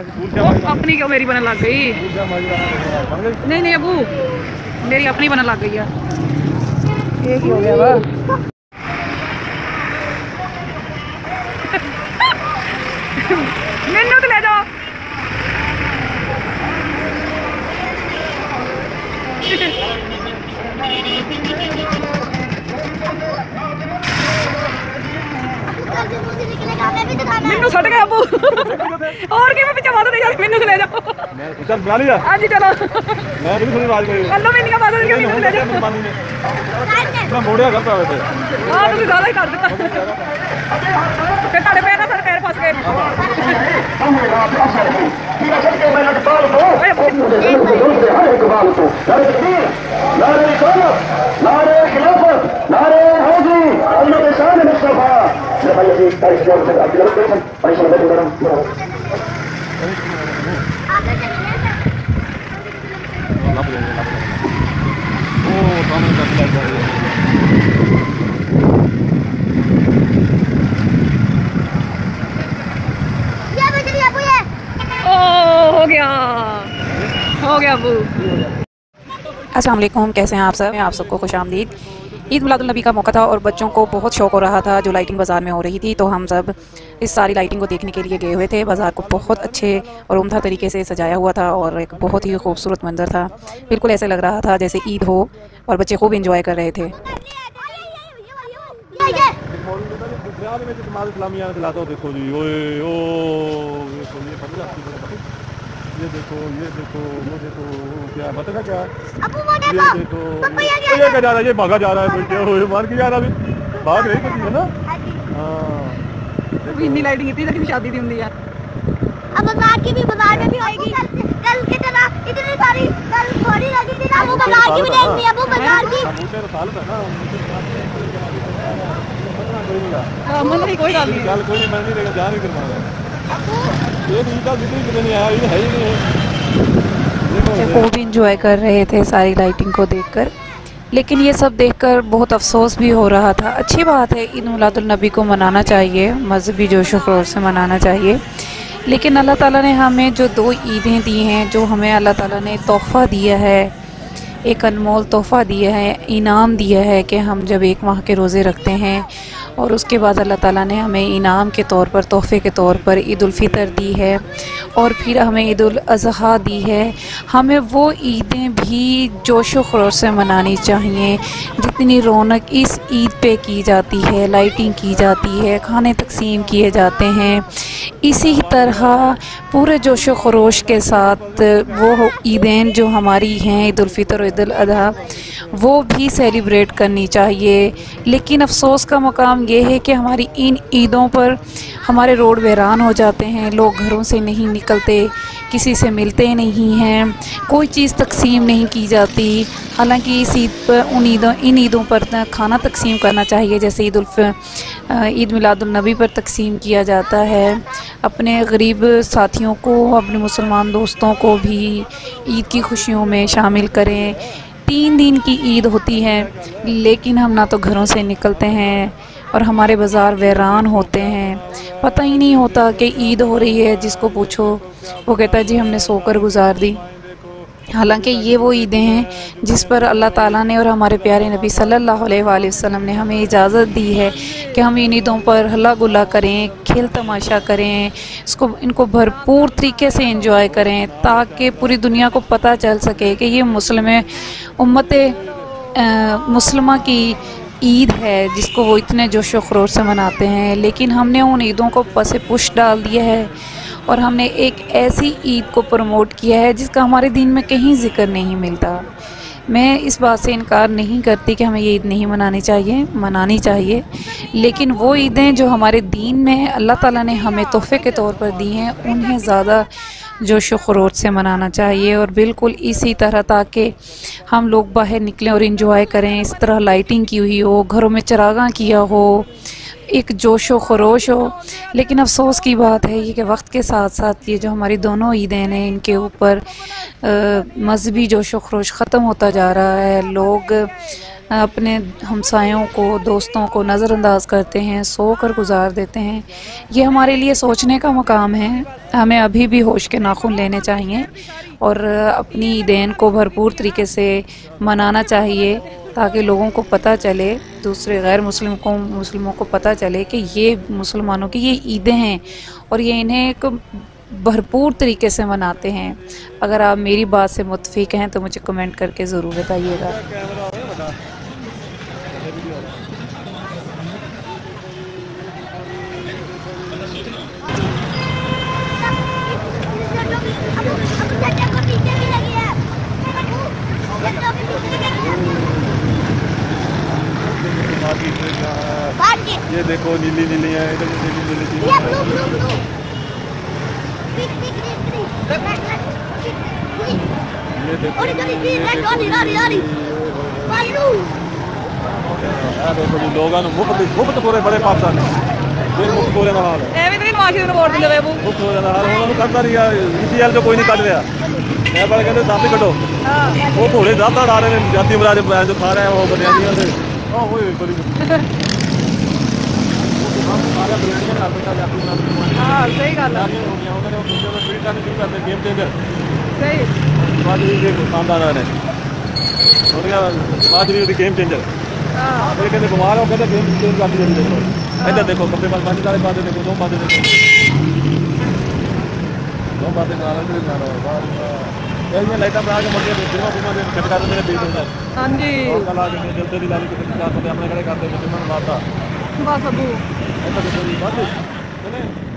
अपनी क्यों मेरी बनने लग गई? नहीं नहीं अबू, मेरी अपनी बनने लग गई है। एक ही हो गया वा। मैनू तो ले जाओ। मैनू सट गया अबू। और क्या मैं पीछे बात नहीं जाती। मैनू तो ले जाओ। चल बुला लिया। हाँ जी चलो। मैं भी थोड़ी आवाज करी। हेलो मैंने क्या बात है? मैनू ले जाओ। मैं मोड़िया करता वैसे। हाँ तुम ज़्यादा ही कर देता। फिर तारे पैर ना सर पैर फंस गए। हो गया अबू। अस्सलाम वालेकुम, कैसे हैं आप सब? आप सबको खुश आमदीद। ईद मिलादुन्नबी का मौका था और बच्चों को बहुत शौक़ हो रहा था जो लाइटिंग बाज़ार में हो रही थी, तो हम सब इस सारी लाइटिंग को देखने के लिए गए हुए थे। बाज़ार को बहुत अच्छे और उम्दा तरीके से सजाया हुआ था और एक बहुत ही खूबसूरत मंजर था। बिल्कुल ऐसे लग रहा था जैसे ईद हो और बच्चे खूब इंजॉय कर रहे थे। ये देखो वो देखो क्या बता क्या? ये देखो ये क्या जा रहा है? ये भागा जा रहा है बेटे, मार के जा रहा अभी भाग रही करती है ना। हाँ इतनी लाइटिंग इतनी लगी शादी दी हुई है। अब बाजार की भी बाजार में भी होएगी कल की तरह इतनी सारी कल थोड़ी लगी थी ना, वो बाजार की भी देखनी है। वो बाजार की बूटे साल था ना मन नहीं कोई गल नहीं कल कोई मन नहीं रहेगा, जा नहीं करना ये नहीं आया, ये है ही नहीं। खूब इंजॉय कर रहे थे सारी लाइटिंग को देखकर, लेकिन ये सब देखकर बहुत अफसोस भी हो रहा था। अच्छी बात है, ईद मिलादुन्नबी को मनाना चाहिए, मजहबी जोश व खरोश से मनाना चाहिए, लेकिन अल्लाह ताला ने हमें जो 2 ईदें दी हैं, जो हमें अल्लाह ताला ने तोहफ़ा दिया है, एक अनमोल तोहफ़ा दिया है, इनाम दिया है कि हम जब 1 माह के रोज़े रखते हैं और उसके बाद अल्लाह ताला ने हमें इनाम के तौर पर, तोहफ़े के तौर पर ईद उल फ़ितर दी है और फिर हमें ईद उल अज़हा दी है। हमें वो ईदें भी जोश व खरोश से मनानी चाहिए जितनी रौनक इस ईद पे की जाती है, लाइटिंग की जाती है, खाने तकसीम किए जाते हैं। इसी तरह पूरे जोश व खरोश के साथ वो ईदें जो हमारी हैं, ईद उल फ़ितर और ईद उल अज़हा, वो भी सेलिब्रेट करनी चाहिए। लेकिन अफसोस का मकाम ये है कि हमारी इन ईदों पर हमारे रोड वीरान हो जाते हैं, लोग घरों से नहीं निकलते, किसी से मिलते नहीं हैं, कोई चीज़ तकसीम नहीं की जाती। हालांकि इस ईद पर इन ईदों पर खाना तकसीम करना चाहिए, जैसे ईद मिलादुन्नबी पर तकसीम किया जाता है। अपने गरीब साथियों को, अपने मुसलमान दोस्तों को भी ईद की खुशियों में शामिल करें। 3 दिन की ईद होती है, लेकिन हम ना तो घरों से निकलते हैं और हमारे बाज़ार वीरान होते हैं। पता ही नहीं होता कि ईद हो रही है, जिसको पूछो वो कहता है जी हमने सोकर गुजार दी। हालांकि ये वो ईदें हैं जिस पर अल्लाह ताला ने और हमारे प्यारे नबी सल्लल्लाहु अलैहि वसल्लम ने हमें इजाज़त दी है कि हम इन ईदों पर हल्ला गुल्ला करें, खेल तमाशा करें, इनको भरपूर तरीके से एंजॉय करें, ताकि पूरी दुनिया को पता चल सके कि ये मुस्लिमा की ईद है जिसको वो इतने जोश व खरोश से मनाते हैं। लेकिन हमने उन ईदों को पसे पुश डाल दिया है और हमने एक ऐसी ईद को प्रमोट किया है जिसका हमारे दीन में कहीं ज़िक्र नहीं मिलता। मैं इस बात से इनकार नहीं करती कि हमें ये ईद नहीं मनानी चाहिए, लेकिन वो ईदें जो हमारे दीन में अल्लाह ताला ने हमें तोहफ़े के तौर पर दी हैं, उन्हें ज़्यादा जोश व खरोश से मनाना चाहिए। और बिल्कुल इसी तरह ताकि हम लोग बाहर निकलें और इंजॉय करें, इस तरह लाइटिंग की हुई हो, घरों में चरागां किया हो, एक जोश व खरोश हो। लेकिन अफसोस की बात है ये कि वक्त के साथ साथ ये जो हमारी दोनों ईदें हैं, इनके ऊपर मजहबी जोश व खरोश ख़त्म होता जा रहा है। लोग अपने हमसायों को, दोस्तों को नज़रअंदाज करते हैं, सो कर गुजार देते हैं। ये हमारे लिए सोचने का मकाम है। हमें अभी भी होश के नाखून लेने चाहिए और अपनी ईदैन को भरपूर तरीके से मनाना चाहिए, ताकि लोगों को पता चले, दूसरे गैर मुस्लिमों को पता चले कि ये मुसलमानों की ये ईदें हैं और ये इन्हें एक भरपूर तरीके से मनाते हैं। अगर आप मेरी बात से मुत्फिक हैं तो मुझे कमेंट करके ज़रूर बताइएगा। ये देखो नीली नीली है, इधर नीली नीली चीज़ है। ये देखो जी लोगों मुफ्त पूरे बड़े पाकिस्तान ये मुफ्त पूरे का हाल है। मुफ्त हो जाता हाल उन्होंने करता नहीं ECL जो कोई नहीं कट रहा। मैं बड़े कहते साथ ही कटो वो थोड़े ज़्यादा उड़ा रहे हैं, जाती मुराद जो खा रहे हैं वो बनियानियों से सही गल है, गेम चेंजर सही खानदान ने गेम चेंजर कहते बीमार हो कहते गेम चेंज कर दी। देखो इधर देखो कपड़े पास पानी सारे पाते देखो दो पाते देखो दो पाते लाइटा बना के मुड़े फिल्मा फिल्मा खटका मेरे बीच में हाँ जी कल आ गए जल्दी दी लाली अपने खड़े करते फिल्मा मारता बस अबू ऐसा देखो बस